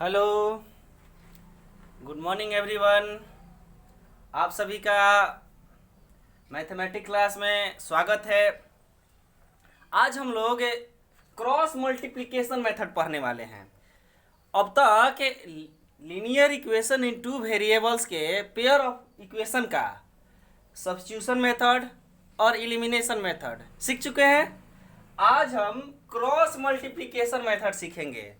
Hello, good morning everyone. आप सभी का मैथमेटिक्स क्लास में स्वागत है। आज हम लोग क्रॉस मल्टीप्लिकेशन मेथड पढ़ने वाले हैं। अब तक linear equation in two variables के पेयर ऑफ इक्वेशन का सब्स्टिट्यूशन मेथड और एलिमिनेशन मेथड सीख चुके हैं। आज हम क्रॉस मल्टीप्लिकेशन मेथड सीखेंगे,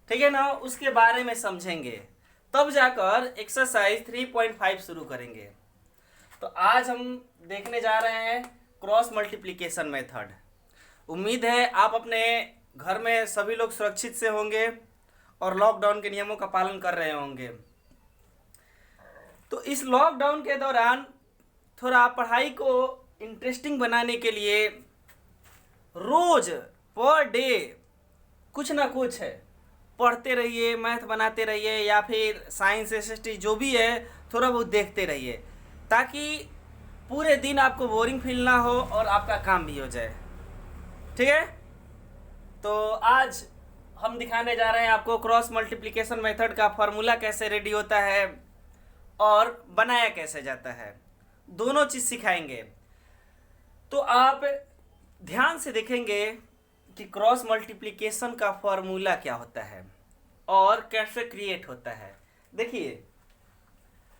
ठीक है ना। उसके बारे में समझेंगे, तब जाकर एक्सरसाइज 3.5 शुरू करेंगे। तो आज हम देखने जा रहे हैं क्रॉस मल्टीप्लिकेशन मेथड। उम्मीद है आप अपने घर में सभी लोग सुरक्षित से होंगे और लॉकडाउन के नियमों का पालन कर रहे होंगे। तो इस लॉकडाउन के दौरान थोड़ा पढ़ाई को इंटरेस्टिंग बनाने के लिए रोज पर डे कुछ ना कुछ पढ़ते रहिए, मैथ बनाते रहिए या फिर साइंस एसएसटी जो भी है थोड़ा बहुत देखते रहिए, ताकि पूरे दिन आपको बोरिंग फील ना हो और आपका काम भी हो जाए, ठीक है। तो आज हम दिखाने जा रहे हैं आपको क्रॉस मल्टीप्लिकेशन मेथड का फॉर्मूला कैसे रेडी होता है और बनाया कैसे जाता है, दोनों चीज़ सिखाएंगे। तो आप ध्यान से देखेंगे कि क्रॉस मल्टीप्लिकेशन का फॉर्मूला क्या होता है और कैसे क्रिएट होता है। देखिए,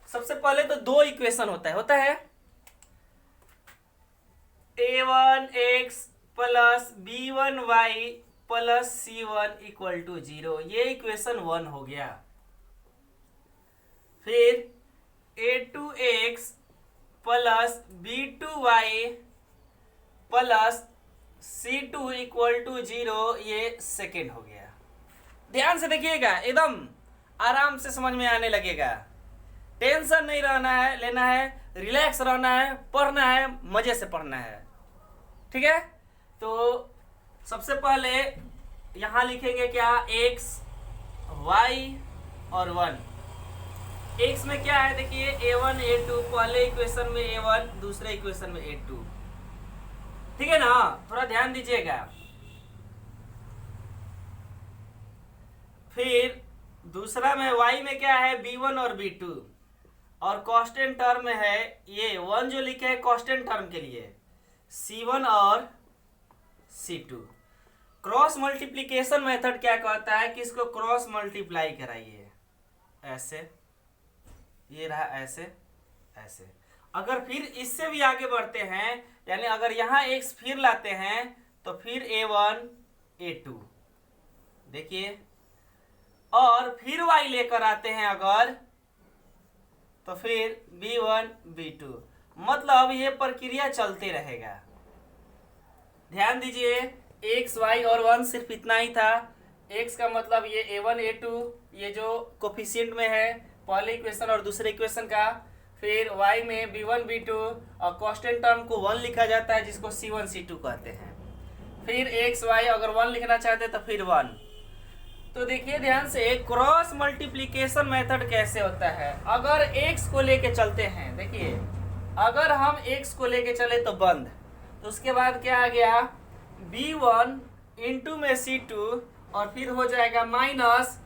सबसे पहले तो दो इक्वेशन होता है a1x plus b1y plus c1 equal to 0, ये इक्वेशन 1 हो गया। फिर a2x plus b2y plus c2 equal to 0, ये सेकेंड हो गया। ध्यान से देखिएगा, एकदम आराम से समझ में आने लगेगा। टेंशन नहीं लेना है, रिलैक्स रहना है, पढ़ना है, मजे से पढ़ना है, ठीक है। तो सबसे पहले यहां लिखेंगे क्या, x y और 1। x में क्या है देखिए, a1 a2, पहले इक्वेशन में a1, दूसरे इक्वेशन में a2, ठीक है ना। थोड़ा ध्यान दीजिएगा। फिर दूसरा में y में क्या है, b1 और b2, और कांस्टेंट टर्म है ये 1 जो लिखे है कांस्टेंट टर्म के लिए, c1 और c2। क्रॉस मल्टीप्लिकेशन मेथड क्या कहता है कि इसको क्रॉस मल्टीप्लाई कराइए, ऐसे, ये रहा ऐसे ऐसे। अगर फिर इससे भी आगे बढ़ते हैं, यानी अगर यहाँ x फिर लाते हैं तो फिर a1 a2, देखिए, और फिर y लेकर आते हैं अगर, तो फिर b1 b2, मतलब ये प्रक्रिया चलते रहेगा। ध्यान दीजिए, x y और 1 सिर्फ इतना ही था। x का मतलब ये a1 a2, ये जो कोफिशिएंट में है पहले इक्वेशन और दूसरे इक्वेशन का। फिर y में b1 b2 और कांस्टेंट टर्म को 1 लिखा जाता है, जिसको c1 c2 कहते हैं। फिर x y अगर 1 लिखना चाहते तो फिर 1। तो देखिए ध्यान से, क्रॉस मल्टीप्लिकेशन मेथड कैसे होता है। अगर x को लेके चलते हैं, देखिए अगर हम x को लेके चले तो बंद, तो उसके बाद क्या आ गया, b1 इंटू में c2, और फिर हो जाएगा माइनस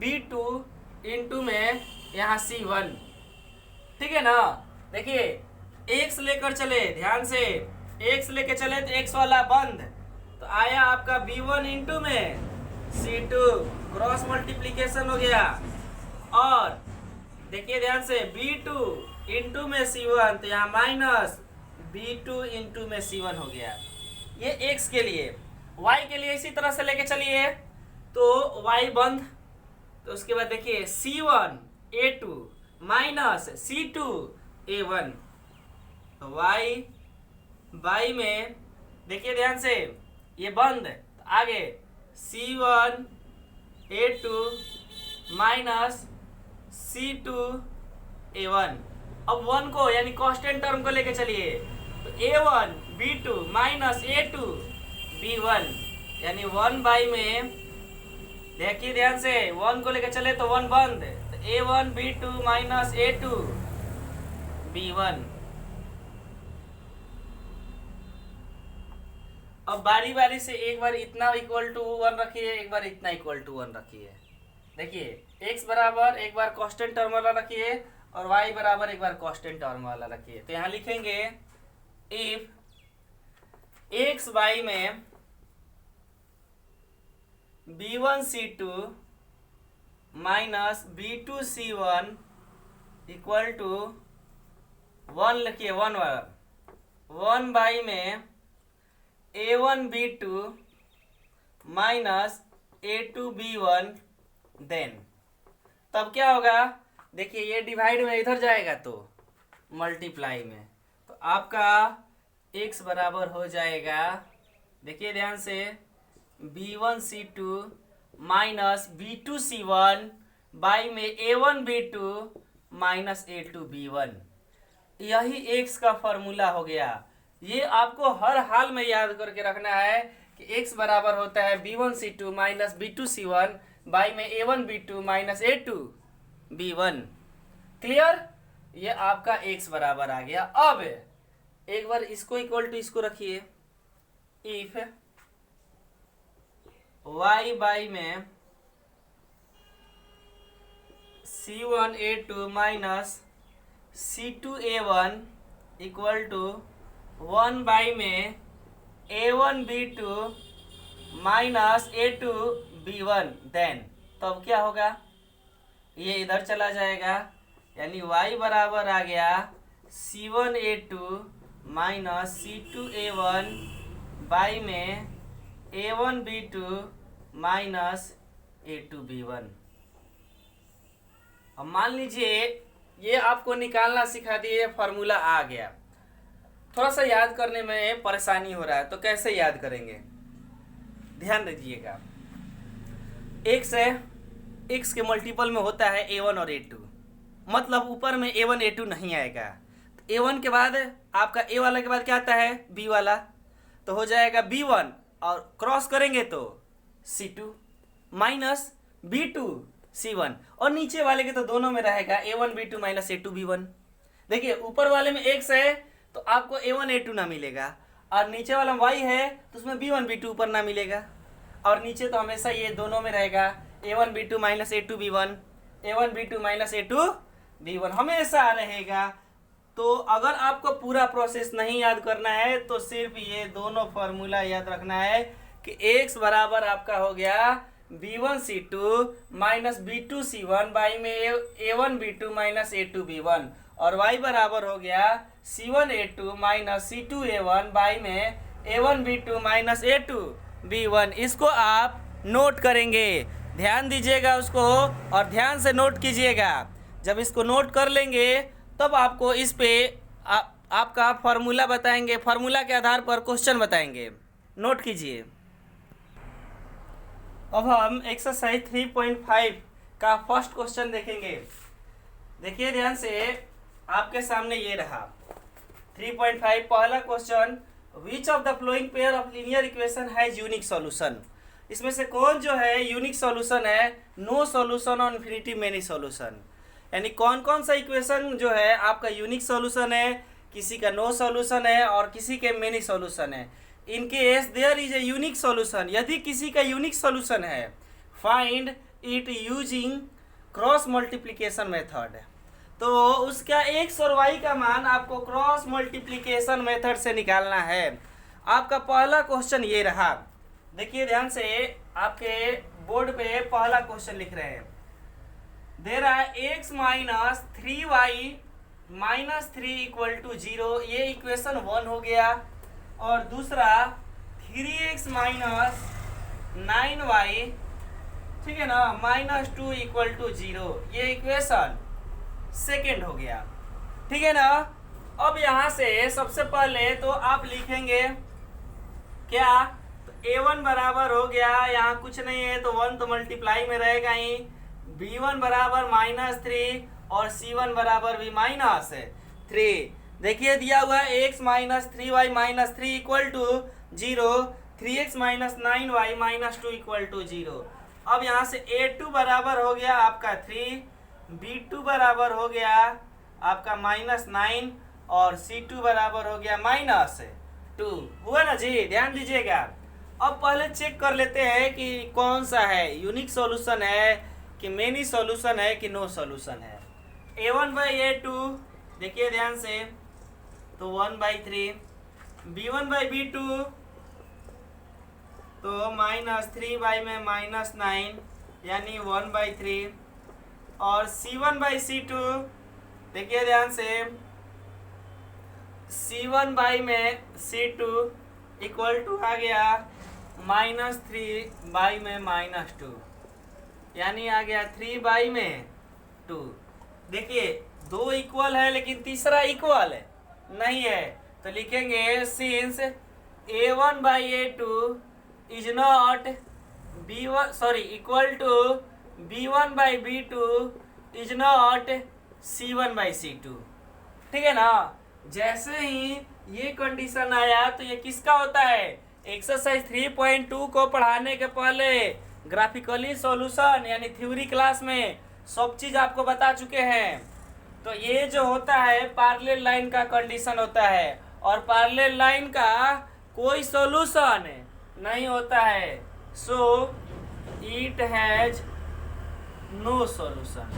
b2 इंटू में यहाँ c1, ठीक है ना। देखिए x लेकर चले, ध्यान से x लेके चले तो x वाला बंद, तो आया आपका b1 इंटू में c2, क्रॉस मल्टीप्लिकेशन हो गया। और देखिए ध्यान से, b2 इंटू में c1, तो यहाँ माइनस b2 इंटू में c1 हो गया। ये x के लिए। y के लिए इसी तरह से लेके चलिए, तो y बंद, तो उसके बाद देखिए c1 a2 minus c2 a1, तो y में देखिए ध्यान से, ये बंद, तो आगे c1 a2 minus c2 a1। अब 1 को यानी कांस्टेंट टर्म को लेके चलिए, तो a1 b2 minus a2 b1, यानी 1 बाई में, देखिए ध्यान से, 1 को लेके चले तो 1 बंद, तो a1 b2 minus a2 b1। अब बारी बारी से एक बार इतना इक्वल टू 1 रखिए, एक बार इतना इक्वल टू 1 रखिए, देखिए x बराबर एक बार कांस्टेंट टर्म वाला रखिए और y बराबर एक बार कांस्टेंट टर्म वाला रखिए। तो यहाँ लिखेंगे इफ x y में b1c2 minus b2c1 equal to 1 लिखिए 1 बाई में a1b2 माइनस a2b1 देन तब क्या होगा, देखिए ये डिवाइड में इधर जाएगा तो मल्टीप्लाई में, तो आपका x बराबर हो जाएगा, देखिए ध्यान से, b1c2 माइनस b2c1 बाई में a1b2 माइनस a2b1। यही x का फॉर्मूला हो गया। ये आपको हर हाल में याद करके रखना है कि x बराबर होता है b1c2 माइनस b2c1 बाई में a1b2 माइनस a2b1। क्लियर? ये आपका x बराबर आ गया। अब एक बार इसको इक्वल टू इसको रखिए, इफ y बाई में c1a2 minus c2a1 equal to 1 by में a1b2 माइनस a2b1 देन तब क्या होगा, ये इधर चला जाएगा, यानी y बराबर आ गया c1a2 माइनस c2a1 बाई में a1b2 माइनस a2b1। अब मान लीजिए ये आपको निकालना सिखा दिए, फॉर्मूला आ गया, थोड़ा सा याद करने में परेशानी हो रहा है, तो कैसे याद करेंगे, ध्यान दीजिएगा। x के मल्टीपल में होता है a1 और a2, मतलब ऊपर में a1 a2 नहीं आएगा, तो a1 के बाद आपका a वाला के बाद क्या आता है, b वाला, तो हो जाएगा b1 और क्रॉस करेंगे तो c2 माइनस b2 c1, और नीचे वाले के तो दोनों में रहेगा a1b2 माइनस a2b1। देखिए ऊपर वाले में x है तो आपको a1 a2 ना मिलेगा, और नीचे वाला y है तो उसमें b1 b2 ऊपर ना मिलेगा, और नीचे तो हमेशा ये दोनों में रहेगा a1b2 minus a2b1, a1b2 minus a2b1 हमेशा रहेगा। तो अगर आपको पूरा प्रोसेस नहीं याद करना है तो सिर्फ ये दोनों फॉर्मूला याद रखना है कि x बराबर आपका हो गया b1c2 माइनस b2c1 बाई में a1b2 माइनस a2b1, और y बराबर हो गया c1a2 माइनस c2a1 बाई में a1b2 माइनस a2b1। इसको आप नोट करेंगे, ध्यान दीजिएगा उसको और ध्यान से नोट कीजिएगा। जब इसको नोट कर लेंगे तब आपको इस पे आपका फॉर्मूला बताएंगे, फॉर्मूला के आधार पर क्वेश्चन बताएंगे, नोट कीजिए। अब हम एक्सरसाइज 3.5 का फर्स्ट क्वेश्चन देखेंगे। देखिए ध्यान से, आपके सामने ये रहा 3.5 पहला question, which of the flowing pair of linear equation has unique solution. इसमें से कौन जो है यूनिक सॉल्यूशन है, नो सॉल्यूशन और इन्फिनिटी मेनी सॉल्यूशन, यानी कौन कौन सा इक्वेशन जो है आपका यूनिक सॉल्यूशन है, किसी का नो सॉल्यूशन है और किसी के मेनी सॉल्यूशन है। In case there is a unique solution, यदि किसी का यूनिक सॉल्यूशन है, find it using cross multiplication method. तो उसका x और y का मान आपको क्रॉस मल्टीप्लिकेशन मेथड से निकालना है। आपका पहला क्वेश्चन ये रहा, देखिए ध्यान से, आपके बोर्ड पे पहला क्वेश्चन लिख रहे हैं, दे रहा है x minus 3y minus 3 equal to 0, ये इक्वेशन 1 हो गया, और दूसरा 3x माइनस 9y, ठीक है ना, माइनस 2 इक्वल टू 0, ये इक्वेशन सेकेंड हो गया, ठीक है ना। अब यहाँ से सबसे पहले तो आप लिखेंगे क्या, तो a1 बराबर हो गया, यहाँ कुछ नहीं है तो 1 तो मल्टीप्लाई में रहेगा ही, b1 बराबर माइनस 3 और c1 बराबर भी माइनस 3। देखिए दिया हुआ है x minus 3y minus 3 equal to 0, 3x minus 9y minus 2 equal to 0। अब यहाँ से a2 बराबर हो गया आपका 3, b2 बराबर हो गया आपका माइनस 9 और c2 बराबर हो गया माइनस 2। हुआ ना जी, ध्यान दीजिएगा। अब पहले चेक कर लेते हैं कि कौन सा है, यूनिक सॉल्यूशन है कि मेनी सॉल्यूशन है कि नो सॉल्यूशन है। a1/a2 देखिए ध्यान से, तो 1/3, b1/b2 तो -3 में -9 यानी 1/3, और c1/c2 देखिए ध्यान से, c1 में c2 इक्वल टू आ गया -3 में -2 यानी आ गया 3 में 2। देखिए दो इक्वल है लेकिन तीसरा इक्वल है नहीं है, तो लिखेंगे since a1/a2 is not equal to b1/b2 is not c1/c2। ठीक है ना। जैसे ही ये कंडीशन आया तो ये किसका होता है, एक्सरसाइज 3.2 को पढ़ाने के पहले ग्राफिकली सॉल्यूशन यानी थ्योरी क्लास में सब चीज आपको बता चुके हैं। तो ये जो होता है पैरेलल लाइन का कंडीशन होता है, और पैरेलल लाइन का कोई सॉल्यूशन नहीं होता है, so it has no solution.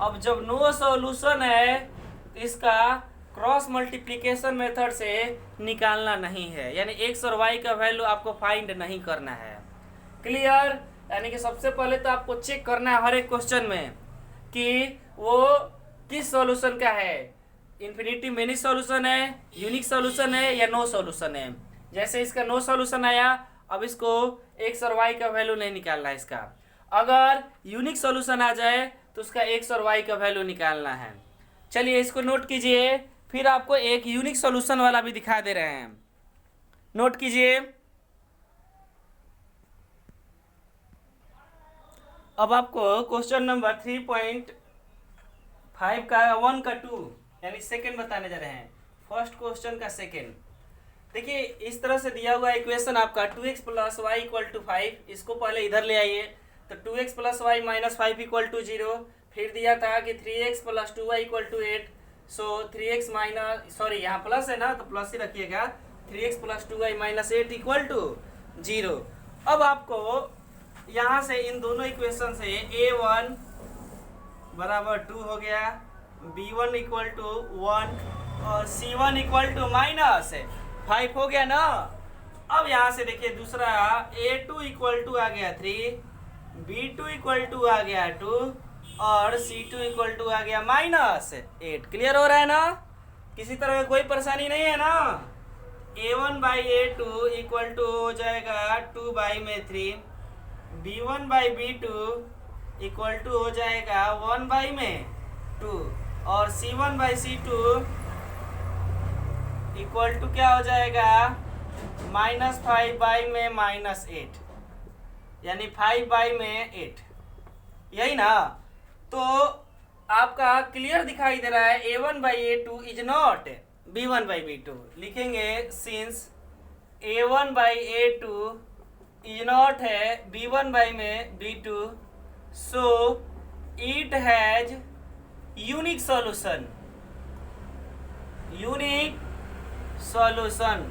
अब जब नो सॉल्यूशन है इसका क्रॉस मल्टीप्लिकेशन मेथड से निकालना नहीं है, यानी एक्स और वाई का वैल्यू आपको फाइंड नहीं करना है। क्लियर। यानी कि सबसे पहले तो आपको चेक करना है हर एक क्वेश्चन में कि वो किस सॉल्यूशन का है, इन्फिनिटी मेनी सॉल्यूशन है, यूनिक सॉल्यूशन है या नो सॉल्यूशन है। जैसे इसका नो सॉल्यूशन आया, अब इसको एक्स और वाई का वैल्यू नहीं निकालना है इसका। अगर यूनिक सॉल्यूशन आ जाए तो उसका एक्स और वाई का वैल्यू निकालना है। चलिए इसको नोट कीजिए, फिर आपको एक यूनिक सॉल्यूशन वाला भी दिखा दे रहे हैं, नोट कीजिए। अब आपको क्वेश्चन नंबर 3.5 का 1 का 2 यानी सेकंड बताने जा रहे हैं। फर्स्ट क्वेश्चन का सेकंड देखिए, इस तरह से दिया हुआ इक्वेशन आपका 2x + y = 5। इसको पहले इधर ले आइए, तो 2x + y - 5 = 0। फिर दिया था कि 3x + 2y = 8, सो 3x यहाँ प्लस है ना तो प्लस ही रखिएगा, 3x + 2y - 8 = 0। अब आपको यहाँ से इन दोनों इक्वेशन से a1 = 2 हो गया, b1 = 1 और c1 = -5 हो गया ना। अब यहाँ से देखिए दूसरा a2 = आ गया 3, b2 = आ गया 2 और c2 = आ गया -8। क्लियर हो रहा है ना, किसी तरह का कोई परेशानी नहीं है ना। a1/a2 = हो जाएगा 2/3, b1/b2 = हो जाएगा 1/2 और c1/c2 = क्या हो जाएगा -5/8 यानी 5/8, यही ना। तो आपका क्लियर दिखाई दे रहा है a1/a2 इज नॉट b1/b2। लिखेंगे सिंस a1/a2 इज नॉट है b1/b2, so it has unique solution. Unique solution,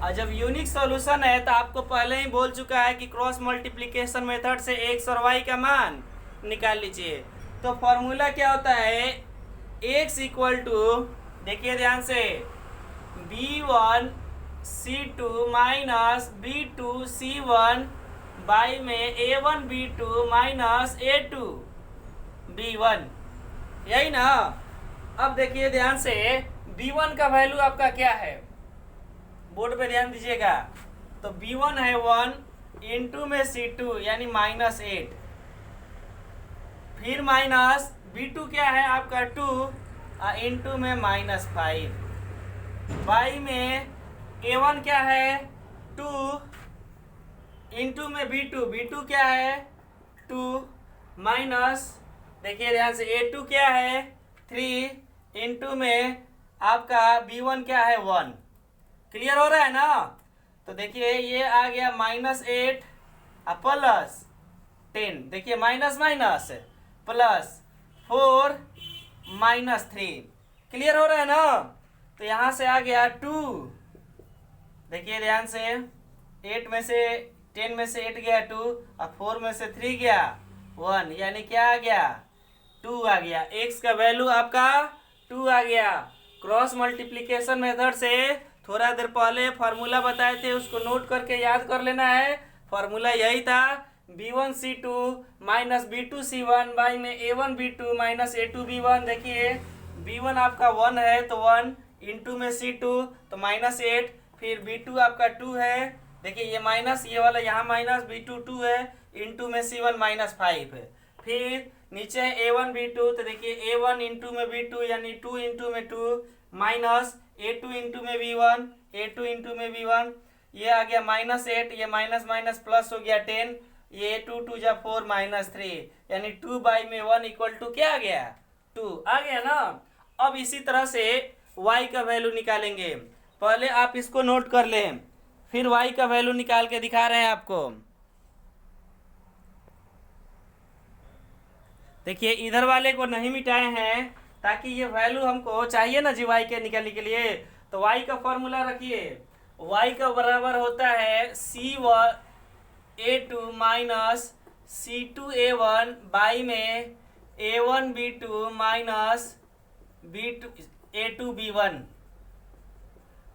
और जब यूनिक सॉल्यूशन है तो आपको पहले ही बोल चुका है कि क्रॉस मल्टीप्लिकेशन मेथड से एक्स और वाई का मान निकाल लीजिए। तो फॉर्मूला क्या होता है, x = देखिए ध्यान से, b1 c2 - b2 c1 by में a1 b2 - a2 b1, यही ना। अब देखिए ध्यान से, b1 का वैल्यू आपका क्या है, बोर्ड पे ध्यान दीजिएगा। तो b1 है 1 इंटू में c2 यानी -8, फिर माइनस b2 क्या है आपका 2 इंटू में -5 बाई में a1 क्या है 2 इंटू में b2 क्या है 2 माइनस, देखिए ध्यान से a2 क्या है 3 इंटू में आपका b1 क्या है 1। क्लियर हो रहा है ना। तो देखिए ये आ गया -8 प्लस 10, देखिए माइनस माइनस प्लस 4 -3। क्लियर हो रहा है ना। तो यहाँ से आ गया 2, देखिए ध्यान से 8 में से 10 में से 8 गया 2 और 4 में से 3 गया 1, यानी क्या आ गया 2 आ गया। x का वैल्यू आपका 2 आ गया। क्रॉस मल्टीप्लिकेशन मेथड से थोड़ा देर पहले फार्मूला बताए थे, उसको नोट करके याद कर लेना है। फार्मूला यही था b1c2 माइनस b2c1 बाई में a1b2 माइनस a2b1। देखिए b1 आपका 1 है तो 1 इंटू में c2 तो माइनस 8, फिर b2 आपका 2 है, देखिए ये माइनस, ये वाला यहाँ माइनस, b2 2 है, इंटू में c1 माइनस 5 है। फिर नीचे a1 b2 तो देखिए a1 इंटू में b2 यानी 2 इंटू में 2 माइनस a2 इंटू में b1, a2 इंटू में b1, ये आ गया माइनस 8, ये माइनस माइनस प्लस हो गया 10, ये 2 2 जा 4 माइनस 3, यानी 2 बाई में 1 इक्वल टू क्या आ गया 2 आ गया ना। अब इसी तरह से y का वैल्यू निकालेंगे। पहले आप इसको नोट कर लें, फिर y का वैल्यू निकाल के दिखा रहे हैं आपको। देखिए इधर वाले को नहीं मिटाए हैं ताकि ये वैल्यू हमको चाहिए ना जी y के निकालने के लिए। तो y का फॉर्मूला रखिए, y का बराबर होता है c1a2 माइनस c2a1 बाई में a1b2 माइनस a2b1,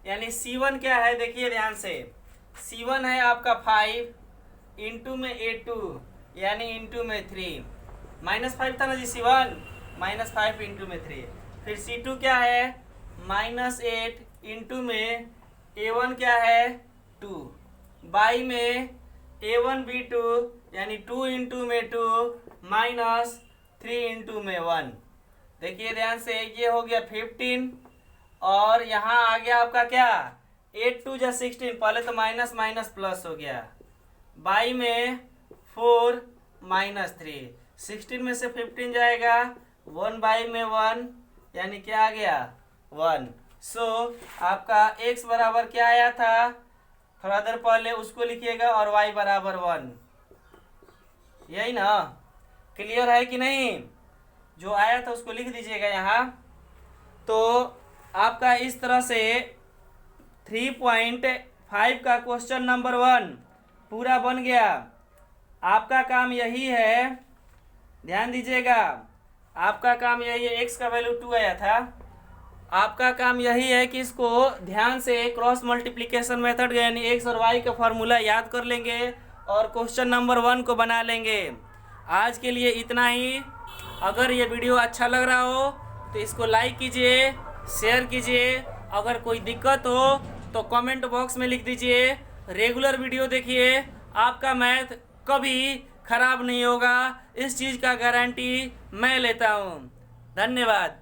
यानी c1 क्या है देखिए ध्यान से, c1 है आपका 5 इंटू में a2 यानी इंटू में 3, माइनस 5 था ना जी c1, माइनस 5 इंटू में 3, फिर c2 क्या है माइनस 8 इंटू में a1 क्या है 2 बाई में a1b2 यानी 2 इंटू में 2 माइनस 3 इंटू में 1। देखिए ध्यान से, ये हो गया 15 और यहाँ आ गया आपका क्या 8 2 जा 16, पहले तो माइनस माइनस प्लस हो गया, बाई में 4 माइनस 3, 16 में से 15 जाएगा 1 बाई में 1 यानी क्या आ गया 1। सो आपका x बराबर क्या आया था थोड़ा देर पहले, उसको लिखिएगा, और y बराबर 1, यही ना। क्लियर है कि नहीं? जो आया था उसको लिख दीजिएगा यहाँ। तो आपका इस तरह से 3.5 का क्वेश्चन नंबर 1 पूरा बन गया। आपका काम यही है, ध्यान दीजिएगा, आपका काम यही है, x का वैल्यू 2 आया था, आपका काम यही है कि इसको ध्यान से क्रॉस मल्टीप्लिकेशन मेथड यानी x और y का फार्मूला याद कर लेंगे और क्वेश्चन नंबर 1 को बना लेंगे। आज के लिए इतना ही। अगर ये वीडियो अच्छा लग रहा हो तो इसको लाइक कीजिए, शेयर कीजिए, अगर कोई दिक्कत हो तो कमेंट बॉक्स में लिख दीजिए। रेगुलर वीडियो देखिए, आपका मैथ कभी खराब नहीं होगा, इस चीज़ का गारंटी मैं लेता हूँ। धन्यवाद।